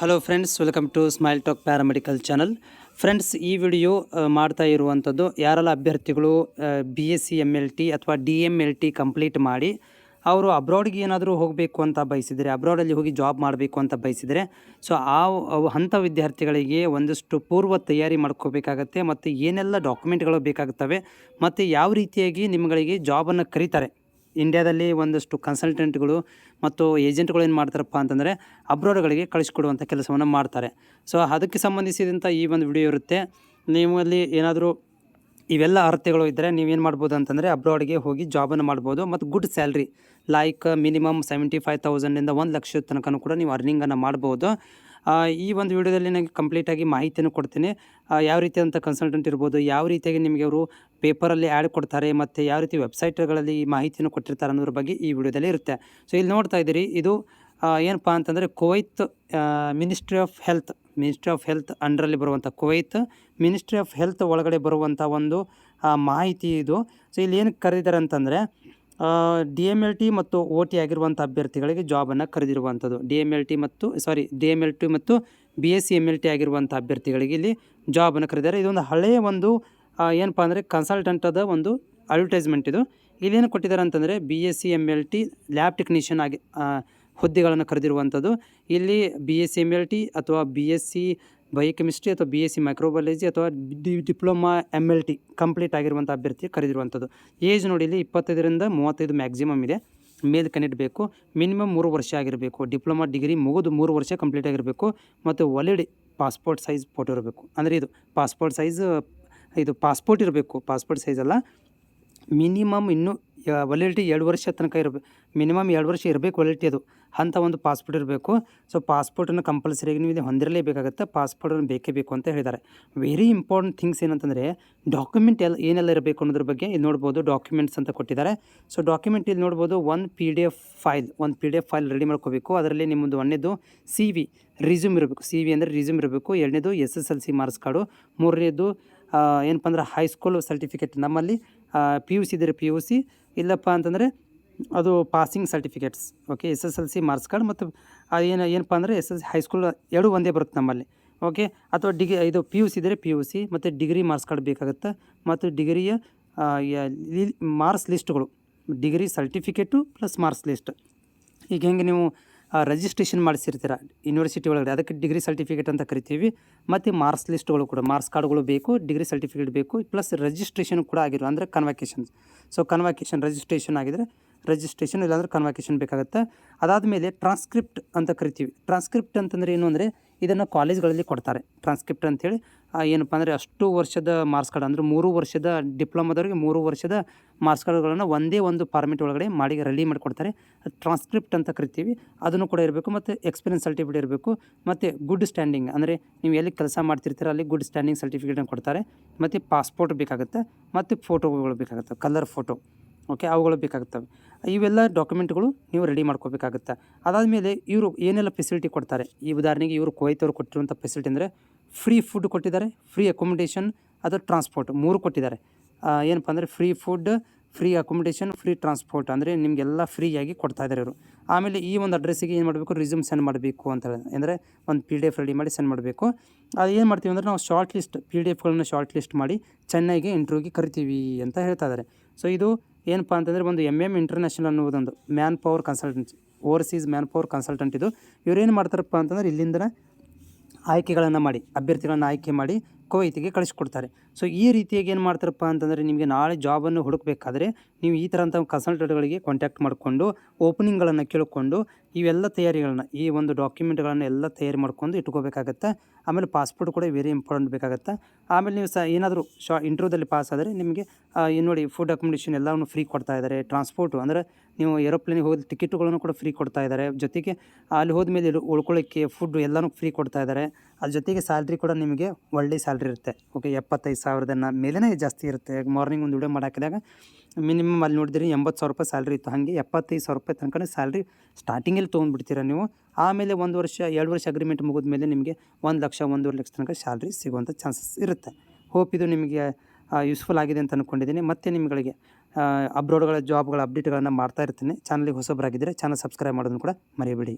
Hello friends, welcome to Smile Talk paramedical channel. Friends, ಈ video ಮಾಡ್ತಾ ಇರುವಂಥದ್ದು ಯಾರೆಲ್ಲ ಅಭ್ಯರ್ಥಿಗಳು BSc MLT ಅಥವಾ DMLT ಕಂಪ್ಲೀಟ್ ಮಾಡಿ ಅವರು ಅಬ್ರಾಡ್ಗೆ ಏನಾದರೂ ಹೋಗಬೇಕು ಅಂತ ಬಯಸಿದರೆ, ಅಬ್ರಾಡಲ್ಲಿ ಹೋಗಿ ಜಾಬ್ ಮಾಡಬೇಕು ಅಂತ ಬಯಸಿದರೆ, ಸೊ ಅಂಥ ವಿದ್ಯಾರ್ಥಿಗಳಿಗೆ ಒಂದಷ್ಟು ಪೂರ್ವ ತಯಾರಿ ಮಾಡ್ಕೋಬೇಕಾಗತ್ತೆ ಮತ್ತು ಏನೆಲ್ಲ ಡಾಕ್ಯುಮೆಂಟ್ಗಳು ಬೇಕಾಗುತ್ತವೆ ಮತ್ತು ಯಾವ ರೀತಿಯಾಗಿ ನಿಮ್ಮಗಳಿಗೆ ಜಾಬನ್ನು ಕರೀತಾರೆ. ಇಂಡಿಯಾದಲ್ಲಿ ಒಂದಷ್ಟು ಕನ್ಸಲ್ಟೆಂಟ್ಗಳು ಮತ್ತು ಏಜೆಂಟ್ಗಳು ಏನು ಮಾಡ್ತಾರಪ್ಪ ಅಂತಂದರೆ ಅಬ್ರಾಡ್ಗಳಿಗೆ ಕಳಿಸ್ಕೊಡುವಂಥ ಕೆಲಸವನ್ನು ಮಾಡ್ತಾರೆ. ಸೊ ಅದಕ್ಕೆ ಸಂಬಂಧಿಸಿದಂಥ ಈ ಒಂದು ವಿಡಿಯೋ ಇರುತ್ತೆ. ನಿಮ್ಮಲ್ಲಿ ಏನಾದರೂ ಇವೆಲ್ಲ ಅರ್ಹತೆಗಳು ಇದ್ದರೆ ನೀವೇನು ಮಾಡ್ಬೋದು ಅಂತಂದರೆ ಅಬ್ರಾಡ್ಗೆ ಹೋಗಿ ಜಾಬನ್ನು ಮಾಡ್ಬೋದು ಮತ್ತು ಗುಡ್ ಸ್ಯಾಲ್ರಿ ಲೈಕ್ ಮಿನಿಮಮ್ 75,000 1 ಲಕ್ಷದ ತನಕನೂ ಕೂಡ ನೀವು ಅರ್ನಿಂಗನ್ನು ಮಾಡ್ಬೋದು. ಈ ಒಂದು ವಿಡಿಯೋದಲ್ಲಿ ನನಗೆ ಕಂಪ್ಲೀಟಾಗಿ ಮಾಹಿತಿಯನ್ನು ಕೊಡ್ತೀನಿ. ಯಾವ ರೀತಿಯಾದಂಥ ಕನ್ಸಲ್ಟೆಂಟ್ ಇರ್ಬೋದು, ಯಾವ ರೀತಿಯಾಗಿ ನಿಮಗೆ ಅವರು ಪೇಪರಲ್ಲಿ ಆ್ಯಡ್ ಕೊಡ್ತಾರೆ ಮತ್ತು ಯಾವ ರೀತಿ ವೆಬ್ಸೈಟ್ಗಳಲ್ಲಿ ಈ ಮಾಹಿತಿಯನ್ನು ಕೊಟ್ಟಿರ್ತಾರೆ ಅನ್ನೋದ್ರ ಬಗ್ಗೆ ಈ ವಿಡಿಯೋದಲ್ಲಿ ಇರುತ್ತೆ. ಸೊ ಇಲ್ಲಿ ನೋಡ್ತಾ ಇದ್ದೀರಿ, ಇದು ಏನಪ್ಪ ಅಂತಂದರೆ ಕುವೈತ್ ಮಿನಿಸ್ಟ್ರಿ ಆಫ್ ಹೆಲ್ತ್ ಅಂಡರಲ್ಲಿ ಬರುವಂಥ ಕುವೈತ್ ಮಿನಿಸ್ಟ್ರಿ ಆಫ್ ಹೆಲ್ತ್ ಒಳಗಡೆ ಬರುವಂಥ ಒಂದು ಮಾಹಿತಿ ಇದು. ಸೊ ಇಲ್ಲಿ ಏನು ಕರೆದಿದ್ದಾರೆ ಅಂತಂದರೆ DMLT ಮತ್ತು OT ಆಗಿರುವಂಥ ಅಭ್ಯರ್ಥಿಗಳಿಗೆ ಜಾಬನ್ನು ಕರೆದಿರುವಂಥದ್ದು. DMLT ಮತ್ತು BSc MLT ಆಗಿರುವಂಥ ಅಭ್ಯರ್ಥಿಗಳಿಗೆ ಇಲ್ಲಿ ಜಾಬನ್ನು ಕರೆದಿದ್ದಾರೆ. ಇದೊಂದು ಹಳೆಯ ಒಂದು ಏನಪ್ಪ ಅಂದರೆ ಕನ್ಸಲ್ಟೆಂಟದ ಒಂದು ಅಡ್ವರ್ಟೈಸ್ಮೆಂಟ್ ಇದು. ಇಲ್ಲೇನು ಕೊಟ್ಟಿದ್ದಾರೆ ಅಂತಂದರೆ BSc MLT ಲ್ಯಾಬ್ ಟೆಕ್ನಿಷಿಯನ್ ಆಗಿ ಹುದ್ದೆಗಳನ್ನು ಕರೆದಿರುವಂಥದ್ದು. ಇಲ್ಲಿ BSc MLT ಅಥವಾ BSc ಬಯೋಕೆಮಿಸ್ಟ್ರಿ ಅಥವಾ BSc ಮೈಕ್ರೋಬಯಾಲಜಿ ಅಥವಾ ಡಿಪ್ಲೊಮಾ MLT ಕಂಪ್ಲೀಟ್ ಆಗಿರುವಂಥ ಅಭ್ಯರ್ಥಿ ಕರೆದಿರುವಂಥದ್ದು. ಏಜ್ ನೋಡಿ, ಇಲ್ಲಿ 25ರಿಂದ 35 ಮ್ಯಾಕ್ಸಿಮಮ್ ಇದೆ. ಮೇಲ್ ಕ್ಯಾಂಡಿಡೇಟ್ ಬೇಕು. ಮಿನಿಮಮ್ 3 ವರ್ಷ ಆಗಿರಬೇಕು. ಡಿಪ್ಲೊಮಾ ಡಿಗ್ರಿ ಮುಗಿದು 3 ವರ್ಷ ಕಂಪ್ಲೀಟ್ ಆಗಿರಬೇಕು ಮತ್ತು ಒಲಿಡ್ ಪಾಸ್ಪೋರ್ಟ್ ಸೈಜ್ ಫೋಟೋ ಇರಬೇಕು. ಅಂದರೆ ಇದು ಪಾಸ್ಪೋರ್ಟ್ ಇರಬೇಕು. ಪಾಸ್ಪೋರ್ಟ್ ಸೈಜ್ ಅಲ್ಲ, ಮಿನಿಮಮ್ ಇನ್ನೂ ವ್ಯಾಲಿಡಿಟಿ 2 ವರ್ಷ ತನಕ ಇರಬೇಕು. ಮಿನಿಮಮ್ 2 ವರ್ಷ ಇರಬೇಕು ವ್ಯಾಲಿಡಿಟಿ, ಅದು ಅಂಥ ಒಂದು ಪಾಸ್ಪೋರ್ಟ್ ಇರಬೇಕು. ಸೊ ಪಾಸ್ಪೋರ್ಟನ್ನು ಕಂಪಲ್ಸರಿಯಾಗಿ ನೀವು ಹೊಂದಿರಲೇಬೇಕಾಗುತ್ತೆ. ಪಾಸ್ಪೋರ್ಟನ್ನು ಬೇಕೇ ಬೇಕು ಅಂತ ಹೇಳಿದ್ದಾರೆ. ವೆರಿ ಇಂಪಾರ್ಟೆಂಟ್ ಥಿಂಗ್ಸ್ ಏನಂತಂದರೆ ಡಾಕ್ಯುಮೆಂಟ್ ಏನೆಲ್ಲ ಇರಬೇಕು ಅನ್ನೋದ್ರ ಬಗ್ಗೆ ಇಲ್ಲಿ ನೋಡ್ಬೋದು. ಡಾಕ್ಯುಮೆಂಟ್ಸ್ ಅಂತ ಕೊಟ್ಟಿದ್ದಾರೆ. ಸೊ ಡಾಕ್ಯುಮೆಂಟ್ ಇಲ್ಲಿ ನೋಡ್ಬೋದು, ಒಂದು P D F file ready ಮಾಡ್ಕೋಬೇಕು. ಅದರಲ್ಲಿ ನಿಮ್ಮದು ಒಂದನೇದು CV ರಿಸ್ಯೂಮ್ ಇರಬೇಕು. CV ಅಂದರೆ ರಿಸ್ಯೂಮ್ ಇರಬೇಕು. ಎರಡನೇದು SSLC ಮಾರ್ಕ್ಸ್ ಕಾರ್ಡು. ಮೂರನೇದು ಏನಪ್ಪ ಅಂದ್ರೆ ಹೈಸ್ಕೂಲ್ ಸರ್ಟಿಫಿಕೇಟ್. ನಮ್ಮಲ್ಲಿ PUC ಇದ್ದರೆ PUC, ಇಲ್ಲಪ್ಪ ಅಂತಂದರೆ ಅದು passing certificates. Okay, SSLC marks card ಮತ್ತು ಏನಪ್ಪ ಅಂದರೆ ಹೈಸ್ಕೂಲ್ ಎರಡೂ ಒಂದೇ ಬರುತ್ತೆ ನಮ್ಮಲ್ಲಿ. ಓಕೆ, ಅಥವಾ ಇದು PUC ಇದ್ದರೆ PUC ಮತ್ತು ಡಿಗ್ರಿ ಮಾರ್ಕ್ಸ್ ಕಾರ್ಡ್ ಬೇಕಾಗುತ್ತೆ. ಮತ್ತು ಡಿಗ್ರಿಯ ಮಾರ್ಕ್ಸ್ ಲಿಸ್ಟ್ಗಳು, degree certificate plus marks list. ಈಗ ಹೆಂಗೆ ನೀವು ರಿಜಿಸ್ಟ್ರೇಷನ್ ಮಾಡಿಸಿರ್ತೀರ ಯೂನಿವರ್ಸಿಟಿ ಒಳಗಡೆ, ಅದಕ್ಕೆ ಡಿಗ್ರಿ ಸರ್ಟಿಫಿಕೇಟ್ ಅಂತ ಕರಿತೀವಿ. ಮತ್ತು ಮಾರ್ಕ್ಸ್ ಲಿಸ್ಟ್ಗಳು ಕೂಡ, ಮಾರ್ಕ್ಸ್ ಕಾರ್ಡ್ಗಳು ಬೇಕು, ಡಿಗ್ರಿ ಸರ್ಟಿಫಿಕೇಟ್ ಬೇಕು, ಪ್ಲಸ್ ರಿಜಿಸ್ಟ್ರೇಷನ್ ಕೂಡ ಆಗಿರೋ ಅಂದರೆ ಕನ್ವಕೇಷನ್. ಸೊ ಕನ್ವಕೇಷನ್ ರಿಜಿಸ್ಟ್ರೇಷನ್ ಆಗಿದರೆ ರಿಜಿಸ್ಟ್ರೇಷನ್, ಇಲ್ಲಾಂದರೆ ಕನ್ವಕೇಷನ್ ಬೇಕಾಗುತ್ತೆ. ಅದಾದಮೇಲೆ ಟ್ರಾನ್ಸ್ಕ್ರಿಪ್ಟ್ ಅಂತ ಕರಿತೀವಿ. ಟ್ರಾನ್ಸ್ಕ್ರಿಪ್ಟ್ ಅಂತಂದರೆ ಏನು ಅಂದರೆ ಇದನ್ನು ಕಾಲೇಜ್ಗಳಲ್ಲಿ ಕೊಡ್ತಾರೆ. ಟ್ರಾನ್ಸ್ಕ್ರಿಪ್ಟ್ ಅಂಥೇಳಿ ಏನಪ್ಪ ಅಂದರೆ ಅಷ್ಟು ವರ್ಷದ ಮಾರ್ಕ್ಸ್ ಕಾರ್ಡ್, ಅಂದರೆ 3 ವರ್ಷದ ಡಿಪ್ಲೊಮಾದವರಿಗೆ 3 ವರ್ಷದ ಮಾರ್ಕ್ಸ್ ಕಾರ್ಡ್ಗಳನ್ನು ಒಂದೇ ಒಂದು ಫಾರ್ಮೆಟ್ ಒಳಗಡೆ ರೆಡಿ ಮಾಡಿಕೊಡ್ತಾರೆ. ಟ್ರಾನ್ಸ್ಕ್ರಿಪ್ಟ್ ಅಂತ ಕರಿತೀವಿ. ಅದನ್ನು ಕೂಡ ಇರಬೇಕು. ಮತ್ತು ಎಕ್ಸ್ಪೀರಿಯನ್ಸ್ ಸರ್ಟಿಫಿಕೇಟ್ ಇರಬೇಕು. ಮತ್ತು ಗುಡ್ ಸ್ಟ್ಯಾಂಡಿಂಗ್, ಅಂದರೆ ನೀವು ಎಲ್ಲಿ ಕೆಲಸ ಮಾಡ್ತಿರ್ತೀರ ಅಲ್ಲಿ ಗುಡ್ ಸ್ಟ್ಯಾಂಡಿಂಗ್ ಸರ್ಟಿಫಿಕೇಟನ್ನು ಕೊಡ್ತಾರೆ. ಮತ್ತು ಪಾಸ್ಪೋರ್ಟ್ ಬೇಕಾಗುತ್ತೆ. ಮತ್ತು ಫೋಟೋಗಳು ಬೇಕಾಗುತ್ತೆ, ಕಲರ್ ಫೋಟೋ. ಓಕೆ, ಅವುಗಳು ಬೇಕಾಗುತ್ತವೆ. ಇವೆಲ್ಲ ಡಾಕ್ಯುಮೆಂಟ್ಗಳು ನೀವು ರೆಡಿ ಮಾಡ್ಕೋಬೇಕಾಗುತ್ತೆ. ಅದಾದಮೇಲೆ ಇವರು ಏನೆಲ್ಲ ಫೆಸಿಲಿಟಿ ಕೊಡ್ತಾರೆ, ಈ ಉದಾಹರಣೆಗೆ ಇವರು ಕುವೈತವ್ರು ಕೊಟ್ಟಿರುವಂಥ ಫೆಸಿಲಿಟಿ ಅಂದರೆ ಫ್ರೀ ಫುಡ್ ಕೊಟ್ಟಿದ್ದಾರೆ, ಫ್ರೀ ಅಕೊಮಡೇಷನ್, ಅದು ಟ್ರಾನ್ಸ್ಪೋರ್ಟ್ 3 ಕೊಟ್ಟಿದ್ದಾರೆ. ಏನಪ್ಪ ಅಂದರೆ free food, free accommodation, free transport, ಅಂದರೆ ನಿಮಗೆಲ್ಲ ಫ್ರೀಯಾಗಿ ಕೊಡ್ತಾ ಇದ್ದಾರೆ ಇವರು. ಆಮೇಲೆ ಈ ಒಂದು ಅಡ್ರೆಸ್ಸಿಗೆ ಏನು ಮಾಡಬೇಕು, ರಿಸ್ಯೂಮ್ ಸೆಂಡ್ ಮಾಡಬೇಕು ಅಂತ ಅಂದರೆ ಒಂದು PDF ರೆಡಿ ಮಾಡಿ ಸೆಂಡ್ ಮಾಡಬೇಕು. ಅದು ಏನು ಮಾಡ್ತೀವಿ ಅಂದರೆ ನಾವು ಶಾರ್ಟ್ ಲಿಸ್ಟ್ PDFಗಳನ್ನು ಶಾರ್ಟ್ ಲಿಸ್ಟ್ ಮಾಡಿ ಚೆನ್ನೈಗೆ ಇಂಟರ್ವ್ಯೂಗೆ ಕರಿತೀವಿ ಅಂತ ಹೇಳ್ತಾ ಇದ್ದಾರೆ. ಸೊ ಇದು ಏನಪ್ಪ ಅಂತಂದರೆ ಒಂದು MM ಇಂಟರ್ನ್ಯಾಷನಲ್ ಅನ್ನೋದೊಂದು man power consultancy, overseas man power consultant ಇದು. ಇವರೇನು ಮಾಡ್ತಾರಪ್ಪ ಅಂತಂದರೆ ಇಲ್ಲಿಂದ ಆಯ್ಕೆಗಳನ್ನು ಮಾಡಿ, ಅಭ್ಯರ್ಥಿಗಳನ್ನು ಆಯ್ಕೆ ಮಾಡಿ ಕುವೈತಿಗೆ ಕಳಿಸ್ಕೊಡ್ತಾರೆ. ಸೊ ಈ ರೀತಿಯಾಗಿ ಏನು ಮಾಡ್ತಾರಪ್ಪ ಅಂತಂದರೆ ನಿಮಗೆ ನಾಳೆ ಜಾಬನ್ನು ಹುಡುಕಬೇಕಾದ್ರೆ ನೀವು ಈ ಥರ ಕನ್ಸಲ್ಟೆಂಟ್ಗಳಿಗೆ ಕಾಂಟ್ಯಾಕ್ಟ್ ಮಾಡಿಕೊಂಡು ಓಪನಿಂಗ್ಗಳನ್ನು ಕೇಳಿಕೊಂಡು ಇವೆಲ್ಲ ತಯಾರಿಗಳನ್ನ, ಈ ಒಂದು ಡಾಕ್ಯುಮೆಂಟ್ಗಳನ್ನು ಎಲ್ಲ ತಯಾರಿ ಮಾಡ್ಕೊಂಡು ಇಟ್ಕೋಬೇಕಾಗತ್ತೆ. ಆಮೇಲೆ ಪಾಸ್ಪೋರ್ಟ್ ಕೂಡ ವೆರಿ ಇಂಪಾರ್ಟೆಂಟ್ ಬೇಕಾಗುತ್ತೆ. ಆಮೇಲೆ ನೀವು ಏನಾದರೂ ಇಂಟರ್ವ್ಯೂದಲ್ಲಿ ಪಾಸ್ ಆದರೆ ನಿಮಗೆ ನೋಡಿ ಫುಡ್ ಅಕೊಮಡೇಷನ್ ಎಲ್ಲವನ್ನು ಫ್ರೀ ಕೊಡ್ತಾ ಇದ್ದಾರೆ. ಟ್ರಾನ್ಸ್ಪೋರ್ಟು ಅಂದರೆ ನೀವು ಏರೋಪ್ಲೇನಿಗೆ ಹೋದ ಟಿಕೆಟುಗಳನ್ನು ಕೂಡ ಫ್ರೀ ಕೊಡ್ತಾ ಇದ್ದಾರೆ. ಜೊತೆಗೆ ಅಲ್ಲಿ ಹೋದ್ಮೇಲೆ ಉಳ್ಕೊಳ್ಳೋಕ್ಕೆ ಫುಡ್ ಎಲ್ಲನೂ ಫ್ರೀ ಕೊಡ್ತಾ ಇದ್ದಾರೆ. ಅದ್ರ ಜೊತೆಗೆ ಸ್ಯಾಲ್ರಿ ಕೂಡ ನಿಮಗೆ ಒಳ್ಳೆ ಸ್ಯಾಲ್ರಿ ಇರುತ್ತೆ. ಓಕೆ, 75,000 ಮೇಲೇ ಜಾಸ್ತಿ ಇರುತ್ತೆ. ಮಾರ್ನಿಂಗ್ ಒಂದು ವಿಡಿಯೋ ಮಾಡಾಕಿದಾಗ ಮಿನಿಮಮ್ ಅಲ್ಲಿ ನೋಡಿದ್ರಿ 80,000 ರೂಪಾಯಿ ಸ್ಯಾಲ್ರಿ ಇತ್ತು. ಹಾಗೆ 75,000 ರೂಪಾಯಿ ತನಕ ಸ್ಯಾಲ್ರಿ ಸ್ಟಾರ್ಟಿಂಗಲ್ಲಿ ತೊಗೊಂಡ್ಬಿಡ್ತೀರ ನೀವು. ಆಮೇಲೆ 1 ವರ್ಷ 2 ವರ್ಷ ಅಗ್ರಿಮೆಂಟ್ ಮುಗಿದ ಮೇಲೆ ನಿಮಗೆ 1 ಲಕ್ಷ 1.5 ಲಕ್ಷ ತನಕ ಸ್ಯಾಲ್ರಿ ಸಿಗುವಂಥ ಚಾನ್ಸಸ್ ಇರುತ್ತೆ. ಹೋಪ್ ಇದು ನಿಮಗೆ ಯೂಸ್ಫುಲ್ ಆಗಿದೆ ಅಂತ ಅಂದ್ಕೊಂಡಿದ್ದೀನಿ. ಮತ್ತು ನಿಮಗೆ ಅಬ್ರಾಡ್ಗಳ ಜಾಬ್ಗಳ ಅಪ್ಡೇಟ್ಗಳನ್ನು ಮಾಡ್ತಾ ಇರ್ತೀನಿ. ಚಾನಲಿಗೆ ಹೊಸಬರಾಗಿದ್ದರೆ ಚಾನಲ್ ಸಬ್ಸ್ಕ್ರೈಬ್ ಮಾಡೋದನ್ನು ಕೂಡ ಮರಿಬೇಡಿ.